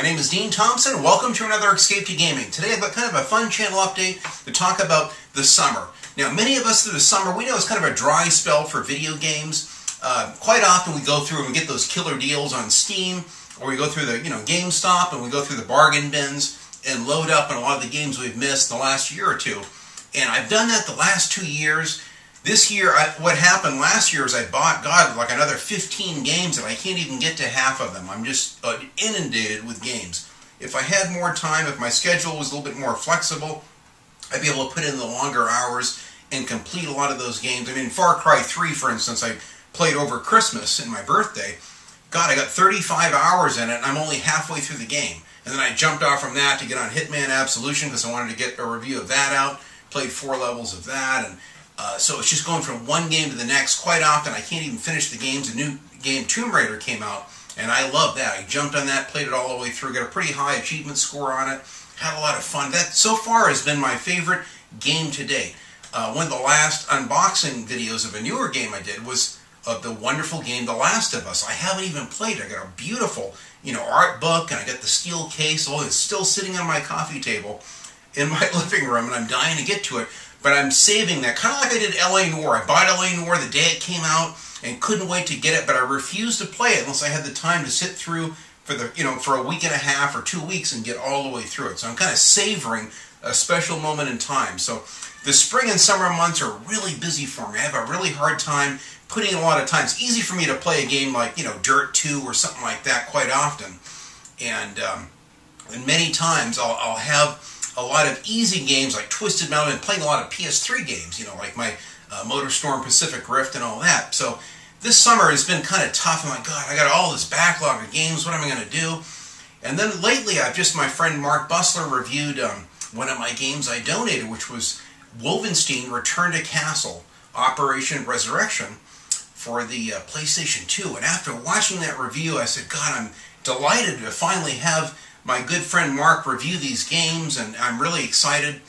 name is Dean Thompson, and welcome to another Escape to Gaming. Today I've got kind of a fun channel update to talk about the summer. Now, many of us through the summer, we know it's kind of a dry spell for video games. Quite often we go through and we get those killer deals on Steam, or we go through the GameStop and we go through the bargain bins and load up on a lot of the games we've missed in the last year or two. And I've done that the last 2 years. This year, what happened last year is I bought, like another 15 games, and I can't even get to half of them. I'm just inundated with games. If I had more time, if my schedule was a little bit more flexible, I'd be able to put in the longer hours and complete a lot of those games. I mean, Far Cry 3, for instance, I played over Christmas and my birthday. God, I got 35 hours in it, and I'm only halfway through the game. And then I jumped off from that to get on Hitman Absolution because I wanted to get a review of that out. Played 4 levels of that, and so it's just going from one game to the next. Quite often I can't even finish the games. A new game, Tomb Raider, came out, and I love that. I jumped on that, played it all the way through, got a pretty high achievement score on it, had a lot of fun. That so far has been my favorite game to date. One of the last unboxing videos of a newer game I did was of the wonderful game The Last of Us. I haven't even played it. I got a beautiful art book, and I got the steel case. Oh, it's still sitting on my coffee table in my living room, and I'm dying to get to it. But I'm saving that, kind of like I did L.A. Noire. I bought L.A. Noire the day it came out and couldn't wait to get it, but I refused to play it unless I had the time to sit through for for a week and a half or 2 weeks and get all the way through it. So I'm kind of savoring a special moment in time. So the spring and summer months are really busy for me. I have a really hard time putting in a lot of time. It's easy for me to play a game like Dirt 2 or something like that quite often, and many times I'll have a lot of easy games like Twisted Metal, and playing a lot of PS3 games, like my MotorStorm Pacific Rift and all that. So this summer has been kind of tough. I'm like, God, I got all this backlog of games. What am I going to do? And then lately, my friend Mark Bussler reviewed one of my games I donated, which was Wolfenstein Return to Castle, Operation Resurrection for the PlayStation 2. And after watching that review, I said, God, I'm delighted to finally have my good friend Mark review these games, and I'm really excited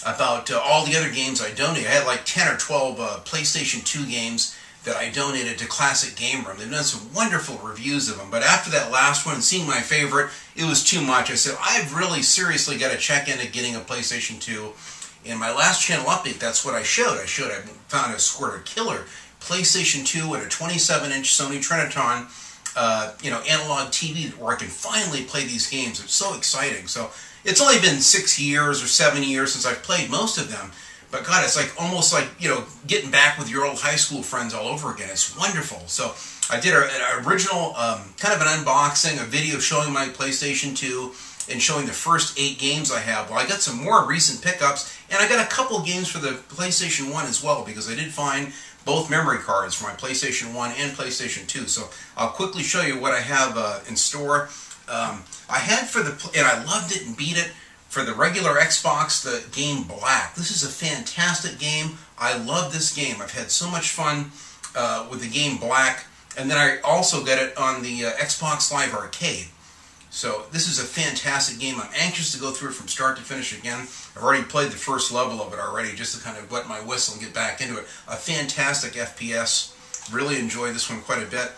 about all the other games I donated. I had like 10 or 12 PlayStation 2 games that I donated to Classic Game Room. They've done some wonderful reviews of them, but after that last one and seeing my favorite, it was too much. I said, I've really seriously got to check into getting a PlayStation 2. In my last channel update, that's what I showed. I found I scored a killer PlayStation 2 and a 27-inch Sony Trinitron analog TV where I can finally play these games. It's so exciting. So it's only been 6 years or 7 years since I've played most of them, but God, it's like almost like getting back with your old high school friends all over again. It's wonderful. So I did an original kind of an unboxing, a video showing my PlayStation 2 and showing the first 8 games I have. Well, I got some more recent pickups, and I got a couple games for the PlayStation 1 as well, because I did find both memory cards for my PlayStation 1 and PlayStation 2. So I'll quickly show you what I have in store. I had and I loved it and beat it, for the regular Xbox, the game Black. This is a fantastic game. I love this game. I've had so much fun with the game Black. And then I also got it on the Xbox Live Arcade. So this is a fantastic game. I'm anxious to go through it from start to finish again. I've already played the first level of it already, just to kind of wet my whistle and get back into it. A fantastic FPS. Really enjoyed this one quite a bit.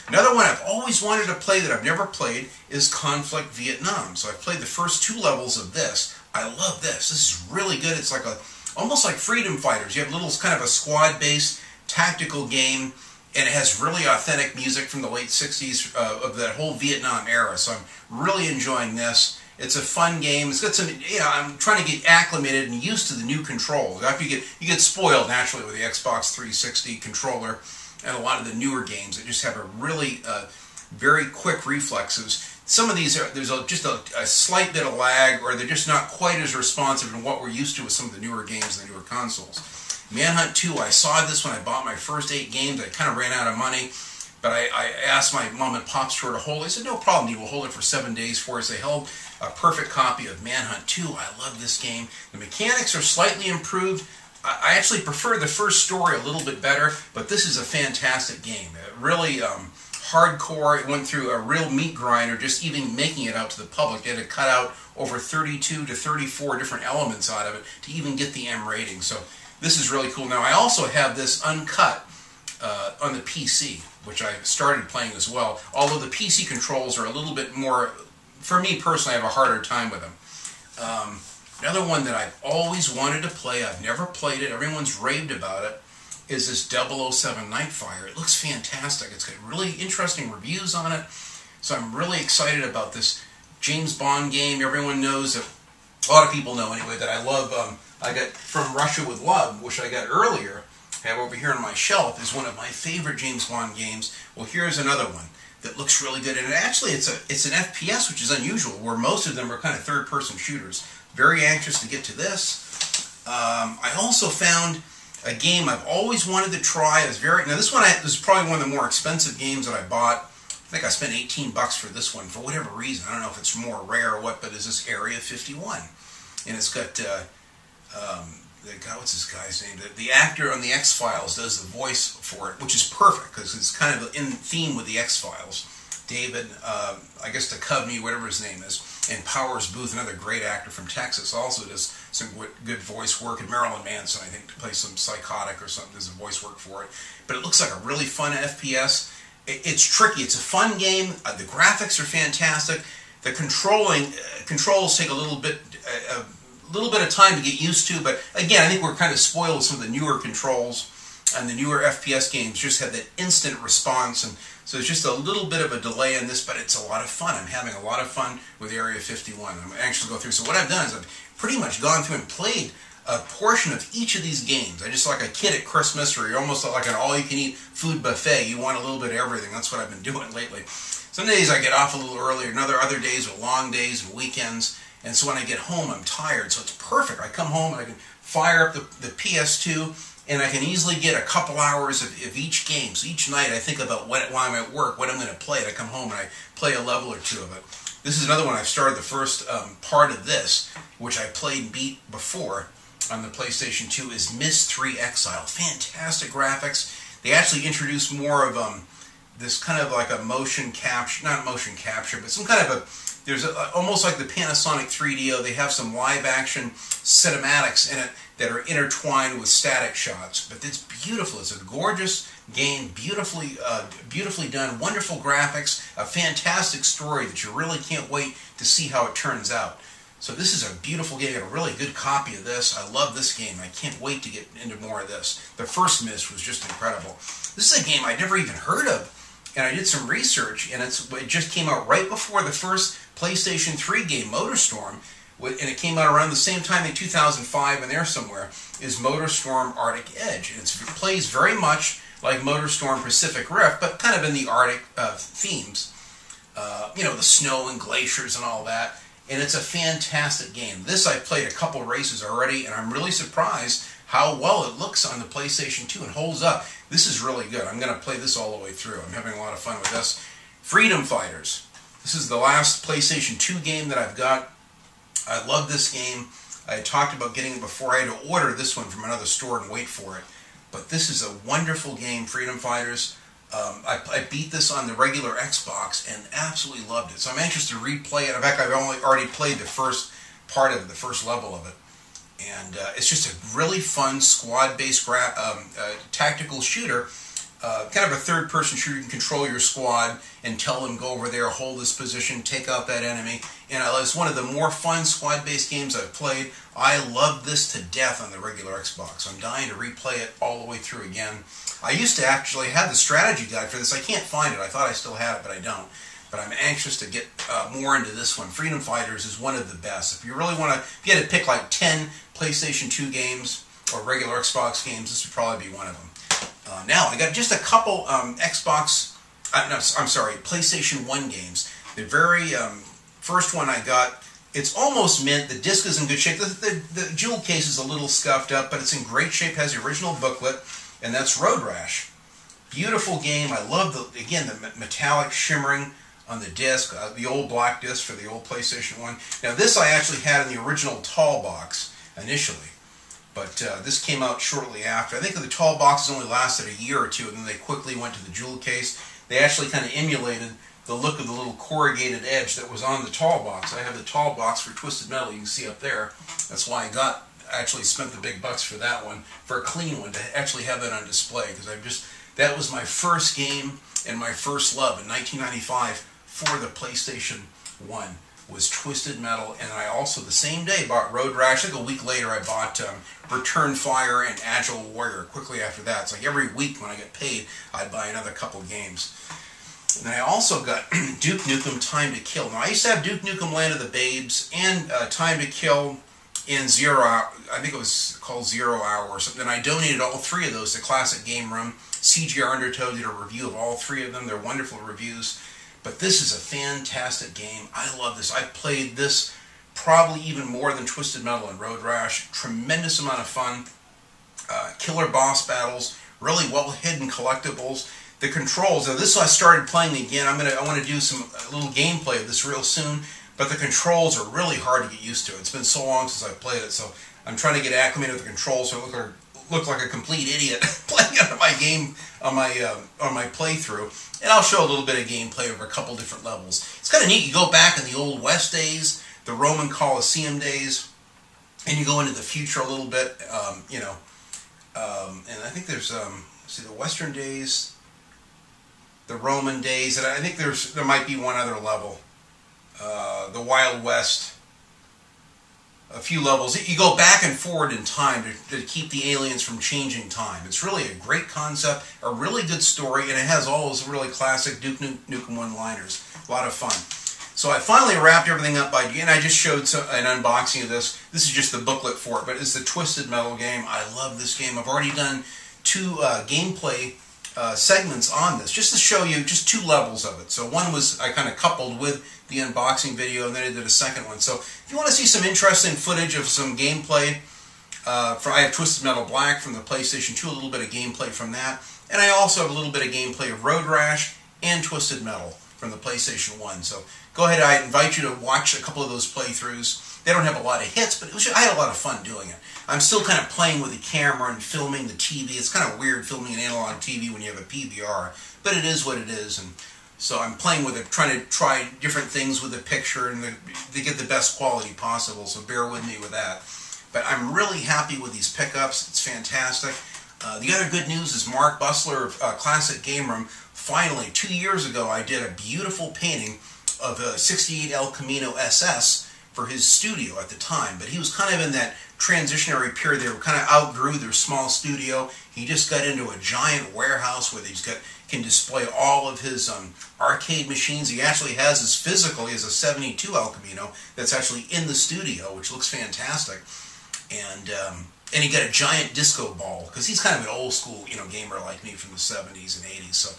Another one I've always wanted to play that I've never played is Conflict Vietnam. So I've played the first 2 levels of this. I love this. This is really good. It's like almost like Freedom Fighters. You have kind of a squad-based tactical game, and it has really authentic music from the late 60s of that whole Vietnam era. So I'm really enjoying this. It's a fun game. It's got some, I'm trying to get acclimated and used to the new controls. After you get spoiled naturally with the Xbox 360 controller and a lot of the newer games that just have a really very quick reflexes. Some of these, there's just a slight bit of lag, or they're just not quite as responsive in what we're used to with some of the newer games and the newer consoles. Manhunt 2, I saw this when I bought my first 8 games. I kind of ran out of money, but I asked my mom and pop store to hold it. They said, no problem, we'll hold it for 7 days for us. They held a perfect copy of Manhunt 2. I love this game. The mechanics are slightly improved. I actually prefer the first story a little bit better, but this is a fantastic game. Really hardcore. It went through a real meat grinder just even making it out to the public. They had to cut out over 32 to 34 different elements out of it to even get the M rating. So this is really cool. Now I also have this uncut on the PC, which I started playing as well. Although the PC controls are a little bit more for me personally, I have a harder time with them. Another one that I've always wanted to play, I've never played it, everyone's raved about it, is this 007 Nightfire. It looks fantastic. It's got really interesting reviews on it, so I'm really excited about this James Bond game. Everyone knows, that, a lot of people know anyway, that I love, I got From Russia with Love, which I got earlier, I have over here on my shelf, is one of my favorite James Bond games. Well, here's another one that looks really good, and actually it's an FPS, which is unusual, where most of them are kind of third-person shooters. Very anxious to get to this. I also found a game I've always wanted to try. Now this one is probably one of the more expensive games that I bought. I think I spent 18 bucks for this one for whatever reason. I don't know if it's more rare or what, but is this Area 51, and it's got what's this guy's name? The actor on the X-Files does the voice for it, which is perfect because it's kind of in theme with the X-Files. David, I guess Duchovny, whatever his name is, and Powers Booth, another great actor from Texas, also does some good voice work. And Marilyn Manson, I think, plays some psychotic or something, does the voice work for it. But it looks like a really fun FPS. It's tricky. It's a fun game. The graphics are fantastic. The controls take a little bit of time to get used to. But again, I think we're kind of spoiled with some of the newer controls. And the newer FPS games just have that instant response, and so it's just a little bit of a delay in this, but it's a lot of fun. I'm having a lot of fun with Area 51. I'm actually going through. So what I've done is I've pretty much gone through and played a portion of each of these games. I just like a kid at Christmas, or you're almost like an all-you-can-eat food buffet. You want a little bit of everything. That's what I've been doing lately. Some days I get off a little earlier, other days are long days and weekends, and so when I get home I'm tired, so it's perfect. I come home and I can fire up the PS2, and I can easily get a couple hours of each game. So each night I think about while I'm at work, what I'm going to play. And I come home and I play a level or two of it. This is another one. I've started the first part of this, which I played and beat before on the PlayStation 2, is Myst 3 Exile. Fantastic graphics. They actually introduced more of this kind of like a motion capture, not motion capture, but some kind of there's almost like the Panasonic 3DO. They have some live action cinematics in it that are intertwined with static shots. But it's beautiful. It's a gorgeous game, beautifully done, wonderful graphics, a fantastic story that you really can't wait to see how it turns out. So this is a beautiful game. I got a really good copy of this. I love this game. I can't wait to get into more of this. The first Myst was just incredible. This is a game I'd never even heard of, and I did some research, and it just came out right before the first PlayStation 3 game, MotorStorm, and it came out around the same time in 2005, in there somewhere, is MotorStorm Arctic Edge. And it plays very much like MotorStorm Pacific Rift, but kind of in the Arctic themes. The snow and glaciers and all that. And it's a fantastic game. This I've played a couple races already, and I'm really surprised how well it looks on the PlayStation 2 and holds up. This is really good. I'm going to play this all the way through. I'm having a lot of fun with this. Freedom Fighters. This is the last PlayStation 2 game that I've got. I love this game. I had talked about getting it before. I had to order this one from another store and wait for it. But this is a wonderful game, Freedom Fighters. I beat this on the regular Xbox and absolutely loved it. So I'm anxious to replay it. In fact, I've already played the first part of it, the first level of it. And it's just a really fun squad-based tactical shooter. Kind of a third-person shooter. You can control your squad and tell them, go over there, hold this position, take out that enemy. And it's one of the more fun squad-based games I've played. I love this to death on the regular Xbox. I'm dying to replay it all the way through again. I used to actually have the strategy guide for this. I can't find it. I thought I still had it, but I don't. But I'm anxious to get more into this one. Freedom Fighters is one of the best. If you really want to, if you had to pick like 10 PlayStation 2 games or regular Xbox games, this would probably be one of them. Now, I got just a couple PlayStation 1 games. The very first one I got, it's almost mint. The disc is in good shape. The jewel case is a little scuffed up, but it's in great shape, has the original booklet, and that's Road Rash. Beautiful game. I love, the metallic shimmering on the disc, the old black disc for the old PlayStation 1. Now, this I actually had in the original tall box initially. But this came out shortly after. I think the tall boxes only lasted a year or two, and then they quickly went to the jewel case. They actually kind of emulated the look of the little corrugated edge that was on the tall box. I have the tall box for Twisted Metal, you can see up there. That's why I actually spent the big bucks for that one, for a clean one, to actually have that on display. Because that was my first game and my first love in 1995 for the PlayStation 1. was Twisted Metal, and I also the same day bought Road Rash. Like a week later, I bought Return Fire and Agile Warrior. Quickly after that, it's like every week when I get paid, I'd buy another couple games. And then I also got Duke Nukem Time to Kill. Now I used to have Duke Nukem Land of the Babes and Time to Kill in 0 Hour. I think it was called 0 Hour or something. And I donated all three of those to Classic Game Room. CGR Undertow did a review of all three of them. They're wonderful reviews. But this is a fantastic game. I love this. I've played this probably even more than Twisted Metal and Road Rash. Tremendous amount of fun. Killer boss battles. Really well hidden collectibles. The controls. Now this I started playing again. I want to do a little gameplay of this real soon. But the controls are really hard to get used to. It's been so long since I've played it, so I'm trying to get acclimated with the controls so I look like a complete idiot playing on my game on my playthrough. And I'll show a little bit of gameplay over a couple different levels. It's kind of neat. You go back in the Old West days, the Roman Colosseum days, and you go into the future a little bit. And I think there's the Western days, the Roman days, and I think there might be one other level. The Wild West, a few levels. You go back and forward in time to keep the aliens from changing time. It's really a great concept, a really good story, and it has all those really classic Duke Nukem one-liners. A lot of fun. So I finally wrapped everything up and I just showed an unboxing of this. This is just the booklet for it, but it's the Twisted Metal game. I love this game. I've already done 2 gameplay segments on this, just to show you just 2 levels of it. So one was I kind of coupled with the unboxing video, and then I did a second one. So if you want to see some interesting footage of some gameplay, I have Twisted Metal Black from the PlayStation 2, a little bit of gameplay from that, and I also have a little bit of gameplay of Road Rash and Twisted Metal from the PlayStation 1. So go ahead, I invite you to watch a couple of those playthroughs. They don't have a lot of hits, but I had a lot of fun doing it. I'm still kind of playing with the camera and filming the TV. It's kind of weird filming an analog TV when you have a PVR, but it is what it is. And so I'm playing with it, trying to try different things with the picture and to get the best quality possible, so bear with me with that. But I'm really happy with these pickups. It's fantastic. The other good news is Mark Bussler of Classic Game Room, finally, 2 years ago, I did a beautiful painting of a 68 El Camino SS for his studio at the time. But he was kind of in that transitionary period. They were kind of outgrew their small studio. He just got into a giant warehouse where can display all of his arcade machines. He actually has his physical. He has a 72 El Camino that's actually in the studio, which looks fantastic. And he got a giant disco ball, because he's kind of an old school gamer like me from the 70s and 80s. So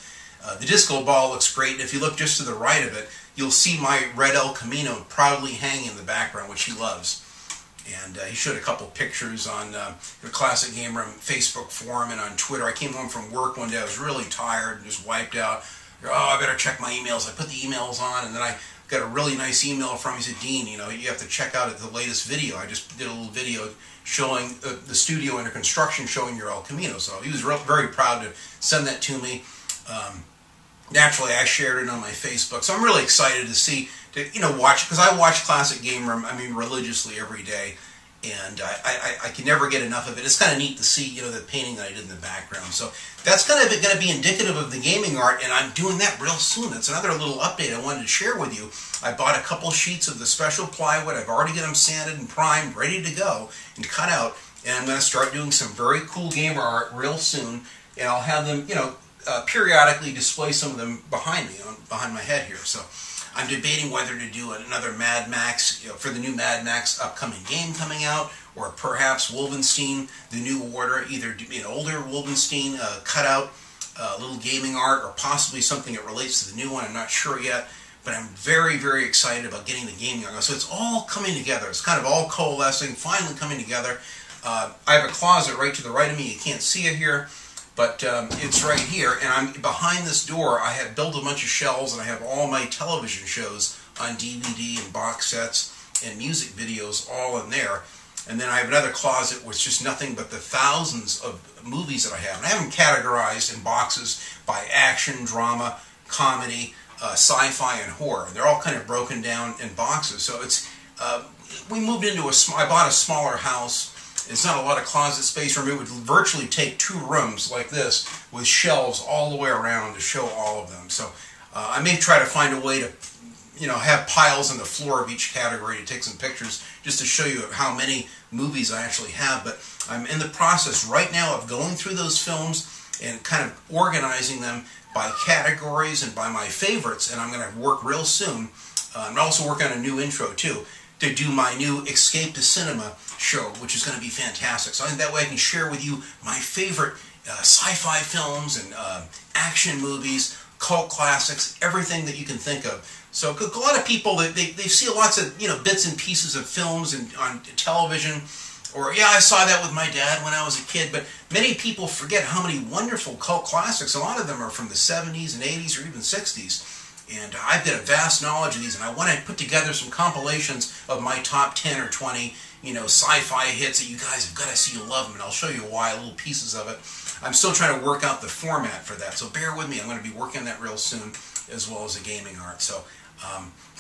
the disco ball looks great. And if you look just to the right of it, you'll see my red El Camino proudly hanging in the background, which he loves. And he showed a couple pictures on the Classic Game Room Facebook forum and on Twitter. I came home from work one day. I was really tired and just wiped out. Oh, I better check my emails. I put the emails on, and then I got a really nice email from him. He said, Dean, you have to check out the latest video. I just did a little video showing the studio under construction, showing your El Camino. So he was very proud to send that to me. Naturally, I shared it on my Facebook. So I'm really excited to see, watch, because I watch Classic Game Room, religiously every day. And I can never get enough of it. It's kind of neat to see, the painting that I did in the background. So that's kind of going to be indicative of the gaming art, and I'm doing that real soon. That's another little update I wanted to share with you. I bought a couple sheets of the special plywood. I've already got them sanded and primed, ready to go and cut out. And I'm going to start doing some very cool gamer art real soon. And I'll have them, periodically display some of them behind me, behind my head here. So I'm debating whether to do another Mad Max, for the new Mad Max upcoming game coming out, or perhaps Wolfenstein, the New Order, either do an older Wolfenstein cutout, little gaming art, or possibly something that relates to the new one. I'm not sure yet, but I'm very, very excited about getting the gaming art. So it's all coming together. It's kind of all coalescing, finally coming together. I have a closet right to the right of me. You can't see it here, but it's right here, and I'm behind this door. I have built a bunch of shelves, and I have all my television shows on DVD and box sets and music videos all in there. And then I have another closet with just nothing but the thousands of movies that I have. And I have them categorized in boxes by action, drama, comedy, sci-fi, and horror. They're all kind of broken down in boxes. So it's we moved into I bought a smaller house. It's not a lot of closet space room. It would virtually take 2 rooms like this with shelves all the way around to show all of them. So I may try to find a way to have piles on the floor of each category to take some pictures just to show you how many movies I actually have. But I'm in the process right now of going through those films and kind of organizing them by categories and by my favorites. And I'm going to work real soon. I'm also working on a new intro too, to do my new Escape to Cinema show, which is going to be fantastic. So I think that way I can share with you my favorite sci-fi films and action movies, cult classics, everything that you can think of. So a lot of people, they see lots of bits and pieces of films and on television, or yeah, I saw that with my dad when I was a kid, but many people forget how many wonderful cult classics. A lot of them are from the 70s and 80s or even 60s. And I've got a vast knowledge of these, and I want to put together some compilations of my top 10 or 20, sci-fi hits that you guys have got to see. You'll love them, and I'll show you why, little pieces of it. I'm still trying to work out the format for that, so bear with me. I'm going to be working on that real soon, as well as the gaming art. So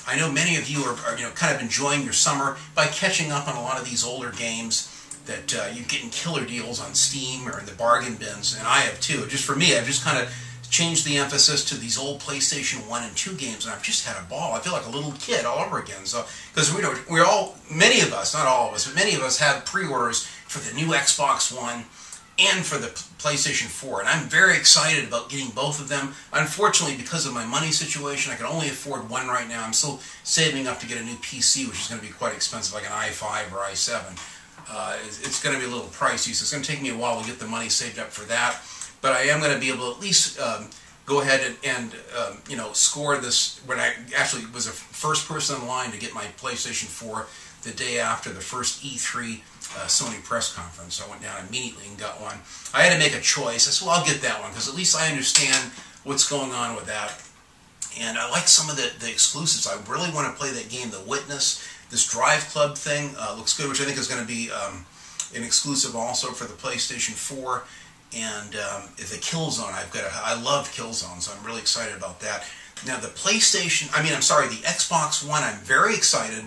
I know many of you are kind of enjoying your summer by catching up on a lot of these older games that you're getting killer deals on Steam or in the bargain bins, and I have too. Just for me, I've just kind of changed the emphasis to these old PlayStation 1 and 2 games, and I've just had a ball. I feel like a little kid all over again. So, because many of us, not all of us, but many of us have pre-orders for the new Xbox One and for the PlayStation 4, and I'm very excited about getting both of them. Unfortunately, because of my money situation, I can only afford one right now. I'm still saving up to get a new PC, which is going to be quite expensive, like an i5 or i7. It's going to be a little pricey, so it's going to take me a while to get the money saved up for that. But I am going to be able to at least go ahead and score this when I actually was the first person in line to get my PlayStation 4 the day after the first E3 Sony press conference. So I went down immediately and got one. I had to make a choice. I said, well, I'll get that one because at least I understand what's going on with that. And I like some of the exclusives. I really want to play that game, The Witness. This Drive Club thing looks good, which I think is going to be an exclusive also for the PlayStation 4. And the Killzone, I love Killzone, so I'm really excited about that. Now the the Xbox One, I'm very excited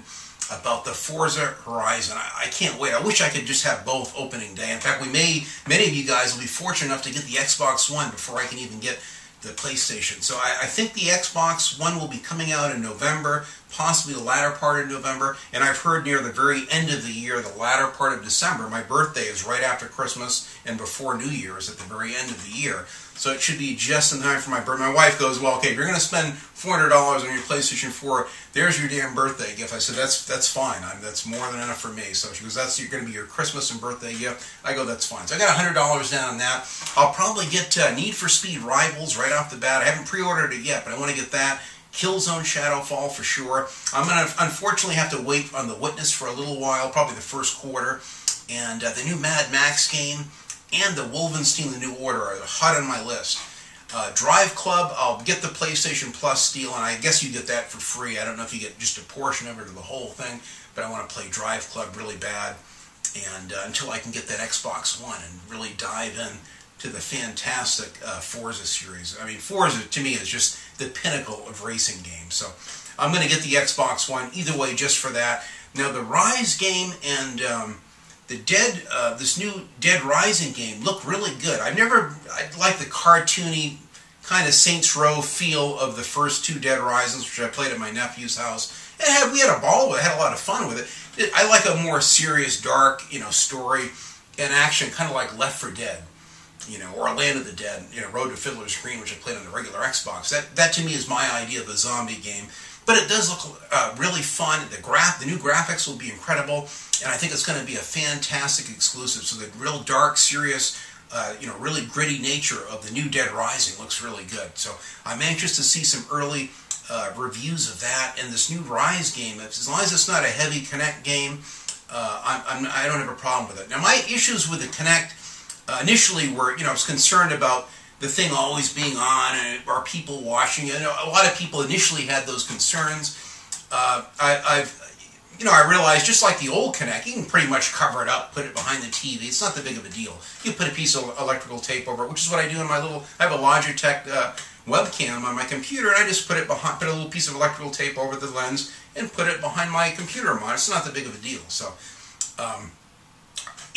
about the Forza Horizon. I can't wait. I wish I could just have both opening day. In fact, many of you guys will be fortunate enough to get the Xbox One before I can even get the PlayStation. So I think the Xbox One will be coming out in November, possibly the latter part of November, and I've heard near the very end of the year, the latter part of December. My birthday is right after Christmas and before New Year's at the very end of the year. So it should be just in time for my birthday. My wife goes, well, okay, if you're going to spend $400 on your PlayStation 4, there's your damn birthday gift. I said, that's fine. That's more than enough for me. So she goes, that's going to be your Christmas and birthday gift. I go, that's fine. So I got $100 down on that. I'll probably get Need for Speed Rivals right off the bat. I haven't pre-ordered it yet, but I want to get that. Killzone Shadowfall for sure. I'm going to unfortunately have to wait on The Witness for a little while, probably the first quarter. And the new Mad Max game and the Wolfenstein The New Order are hot on my list. Drive Club, I'll get the PlayStation Plus deal, and I guess you get that for free. I don't know if you get just a portion of it or the whole thing, but I want to play Drive Club really bad, and until I can get that Xbox One and really dive in to the fantastic Forza series. I mean, Forza to me is just the pinnacle of racing games. So I'm going to get the Xbox One either way just for that. Now the Rise game and this new Dead Rising game look really good. I like the cartoony kind of Saints Row feel of the first two Dead Risings, which I played at my nephew's house. And we had a ball with it, had a lot of fun with it. I like a more serious, dark, story and action, kind of like Left 4 Dead, or Land of the Dead, Road to Fiddler's Green, which I played on the regular Xbox. That to me is my idea of a zombie game. But it does look really fun. The new graphics will be incredible, and I think it's going to be a fantastic exclusive. So the real dark, serious, really gritty nature of the new Dead Rising looks really good. So I'm anxious to see some early reviews of that. And this new Rise game, as long as it's not a heavy Kinect game, I don't have a problem with it. Now my issues with the Kinect initially were, I was concerned about the thing always being on, and are people watching it? A lot of people initially had those concerns. I realized just like the old Kinect, you can pretty much cover it up, put it behind the TV. It's not that big of a deal. You put a piece of electrical tape over it, which is what I do in my little. I have a Logitech webcam on my computer, and I just put a little piece of electrical tape over the lens and put it behind my computer monitor. It's not that big of a deal. So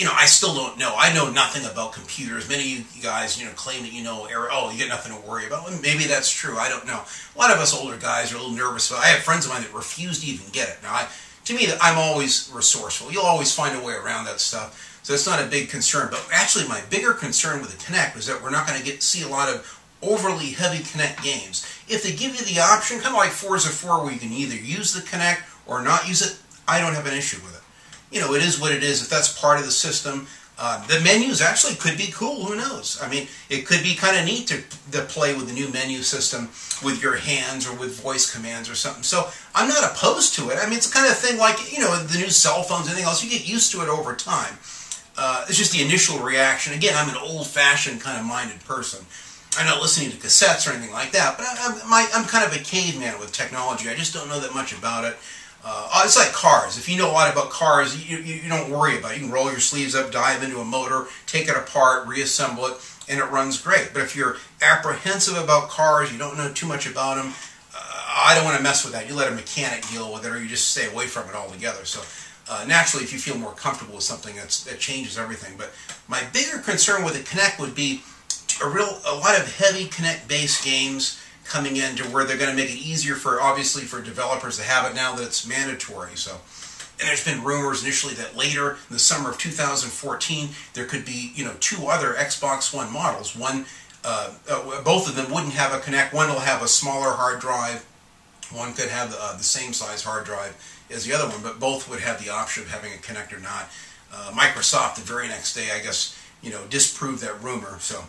I still don't know. I know nothing about computers. Many of you guys, claim that you know, oh, you got nothing to worry about. Well, maybe that's true. I don't know. A lot of us older guys are a little nervous. I have friends of mine that refuse to even get it. Now, to me, I'm always resourceful. You'll always find a way around that stuff. So it's not a big concern. But actually, my bigger concern with the Kinect is that we're not going to see a lot of overly heavy Kinect games. If they give you the option, kind of like Forza 4, where you can either use the Kinect or not use it, I don't have an issue with it. It is what it is. If that's part of the system, the menus actually could be cool. Who knows? I mean, it could be kind of neat to play with the new menu system with your hands or with voice commands or something. So I'm not opposed to it. I mean, it's the kind of thing like, the new cell phones and anything else. You get used to it over time. It's just the initial reaction. Again, I'm an old-fashioned kind of minded person. I'm not listening to cassettes or anything like that, but I'm kind of a caveman with technology. I just don't know that much about it. It's like cars. If you know a lot about cars, you don't worry about it. You can roll your sleeves up, dive into a motor, take it apart, reassemble it, and it runs great. But if you're apprehensive about cars, you don't know too much about them, I don't want to mess with that. You let a mechanic deal with it, or you just stay away from it altogether. So naturally, if you feel more comfortable with something, that changes everything. But my bigger concern with the Kinect would be a lot of heavy Kinect-based games coming in to where they're going to make it easier obviously for developers to have it now that it's mandatory. So, and there's been rumors initially that later in the summer of 2014 there could be 2 other Xbox One models. One, both of them wouldn't have a Kinect. One will have a smaller hard drive. One could have the same size hard drive as the other one, but both would have the option of having a Kinect or not. Microsoft the very next day, I guess, disproved that rumor. So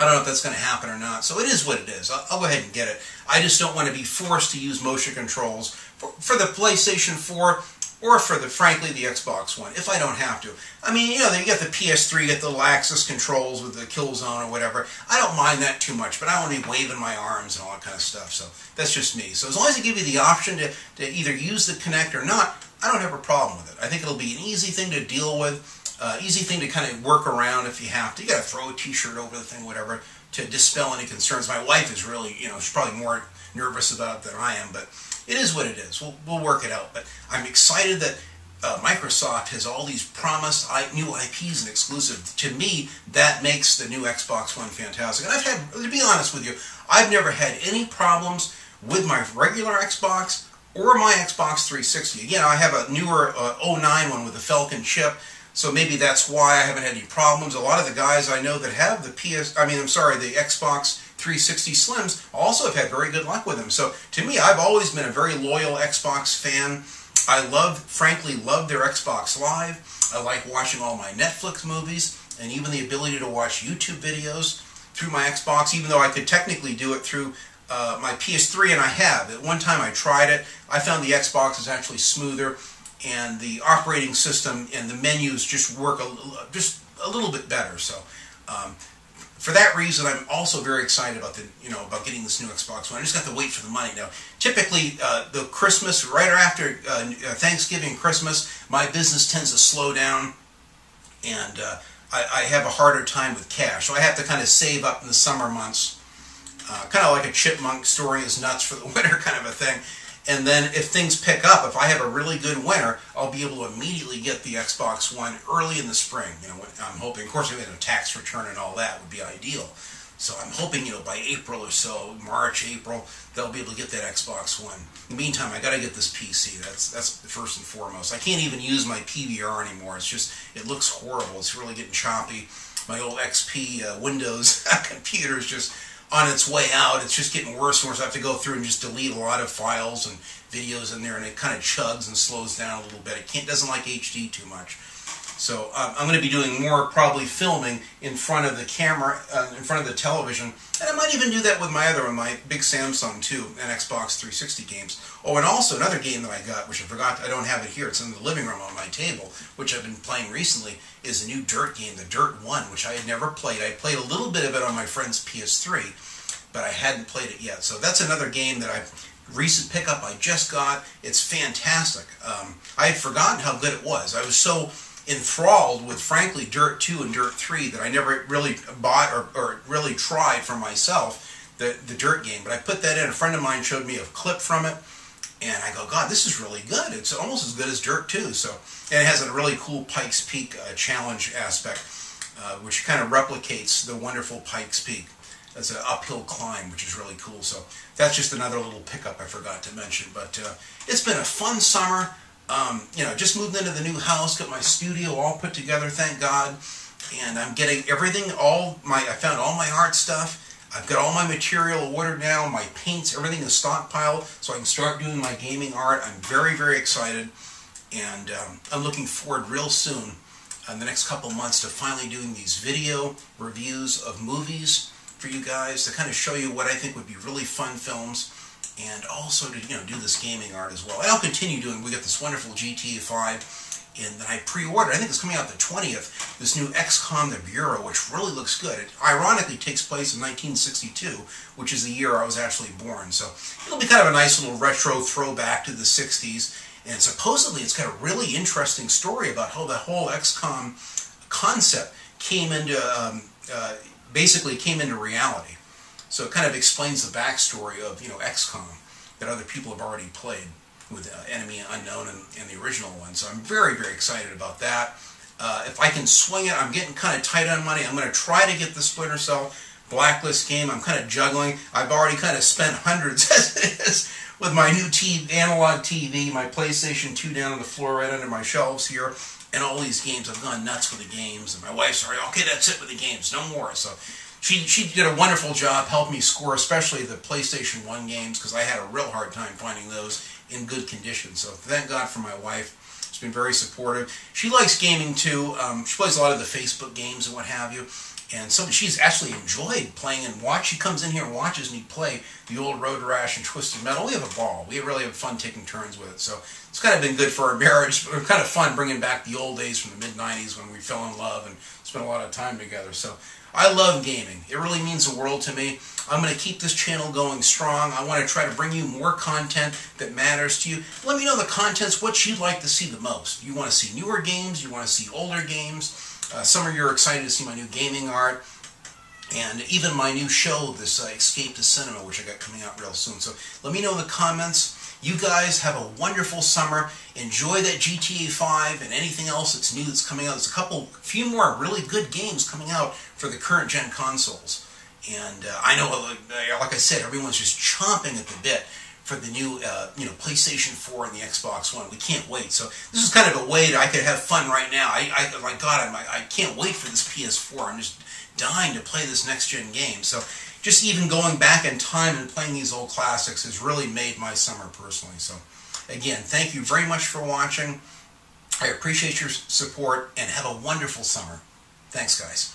I don't know if that's going to happen or not. So it is what it is. I'll go ahead and get it. I just don't want to be forced to use motion controls for the PlayStation 4 or frankly, the Xbox One, if I don't have to. I mean, you get the PS3, you get the little Axis controls with the kill zone or whatever. I don't mind that too much, but I don't want to be waving my arms and all that kind of stuff. So that's just me. So as long as they give you the option to either use the Kinect or not, I don't have a problem with it. I think it'll be an easy thing to deal with. Easy thing to kind of work around if you have to. You got to throw a t-shirt over the thing, whatever, to dispel any concerns. My wife is really, she's probably more nervous about it than I am, but it is what it is. We'll work it out. But I'm excited that Microsoft has all these promised new IPs and exclusive. To me, that makes the new Xbox One fantastic. And I've had, to be honest with you, I've never had any problems with my regular Xbox or my Xbox 360. Again, I have a newer 09 one with a Falcon chip. So maybe that's why I haven't had any problems. A lot of the guys I know that have the the Xbox 360 Slims also have had very good luck with them. So to me, I've always been a very loyal Xbox fan. I frankly love their Xbox Live. I like watching all my Netflix movies and even the ability to watch YouTube videos through my Xbox, even though I could technically do it through my PS3, and I have. At one time I tried it. I found the Xbox is actually smoother, and the operating system and the menus just work just a little bit better. So for that reason, I'm also very excited about about getting this new Xbox One. I just got to wait for the money now. Typically, the Christmas, right after Thanksgiving, Christmas, my business tends to slow down, and I have a harder time with cash. So I have to kind of save up in the summer months, kind of like a chipmunk storing his nuts for the winter kind of a thing. And then if things pick up, if I have a really good winter, I'll be able to immediately get the Xbox One early in the spring. I'm hoping, of course, a tax return and all that would be ideal. So I'm hoping, by April or so, March, April, they'll be able to get that Xbox One. In the meantime, I got to get this PC. That's first and foremost. I can't even use my PVR anymore. It looks horrible. It's really getting choppy. My old XP Windows computer is just on its way out. It's just getting worse and worse. I have to go through and just delete a lot of files and videos in there, and it kind of chugs and slows down a little bit. It doesn't like HD too much. So I'm going to be doing more probably filming in front of the camera, in front of the television, and I might even do that with my big Samsung too, and Xbox 360 games. Oh, and also another game that I got, which I forgot, I don't have it here, it's in the living room on my table, which I've been playing recently, is a new Dirt game, the Dirt 1, which I had never played. I played a little bit of it on my friend's PS3, but I hadn't played it yet. So that's another game that recent pickup I just got. It's fantastic. I had forgotten how good it was. I was so enthralled with, frankly, Dirt 2 and Dirt 3 that I never really bought or really tried for myself the Dirt game. But I put that in. A friend of mine showed me a clip from it, And I go, God, this is really good. It's almost as good as Dirt 2. So, and it has a really cool Pikes Peak challenge aspect, which kind of replicates the wonderful Pikes Peak. That's an uphill climb, which is really cool. So that's just another little pickup I forgot to mention. But it's been a fun summer. You know, just moved into the new house, got my studio all put together, thank God. And I'm getting everything, I found all my art stuff. I've got all my material ordered now, my paints, everything is stockpiled, so I can start doing my gaming art. I'm very, very excited, and I'm looking forward real soon, in the next couple months, to finally doing these video reviews of movies for you guys, to kind of show you what I think would be really fun films, and also to, you know, do this gaming art as well. And I'll continue doing, we got this wonderful GTA 5, and then I pre-ordered, I think it's coming out the 20th, this new XCOM The Bureau, which really looks good. It ironically takes place in 1962, which is the year I was actually born. So it'll be kind of a nice little retro throwback to the 60s. And supposedly it's got a really interesting story about how the whole XCOM concept came into, basically came into reality. So it kind of explains the backstory of, you know, XCOM that other people have already played with Enemy Unknown and the original one. So I'm very, very excited about that. If I can swing it, I'm getting kind of tight on money. I'm going to try to get the Splinter Cell Blacklist game. I'm kind of juggling. I've already kind of spent hundreds as it is with my new analog TV, my PlayStation 2 down on the floor right under my shelves here, and all these games. I've gone nuts with the games, and my wife's already, okay, that's it with the games, no more. So she did a wonderful job, helped me score, especially the PlayStation 1 games, because I had a real hard time finding those in good condition. So thank God for my wife. She's been very supportive. She likes gaming too. She plays a lot of the Facebook games and what have you. And so she's actually enjoyed playing and She comes in here and watches me play the old Road Rash and Twisted Metal. We have a ball. We really have fun taking turns with it. So it's kind of been good for our marriage. It's kind of fun bringing back the old days from the mid-90s when we fell in love and spent a lot of time together. So I love gaming. It really means the world to me. I'm going to keep this channel going strong. I want to try to bring you more content that matters to you. Let me know in the comments what you'd like to see the most. You want to see newer games? You want to see older games? Some of you are excited to see my new gaming art. And even my new show, this Escape to Cinema, which I got coming out real soon. So let me know in the comments. You guys have a wonderful summer. Enjoy that GTA 5 and anything else that's new that's coming out. There's a few more really good games coming out for the current gen consoles. And I know, like I said, everyone's just chomping at the bit for the new, you know, PlayStation 4 and the Xbox One. We can't wait. So this is kind of a way that I could have fun right now. My God, I can't wait for this PS4. I'm just dying to play this next-gen game. So just even going back in time and playing these old classics has really made my summer personally. So again, thank you very much for watching. I appreciate your support and have a wonderful summer. Thanks, guys.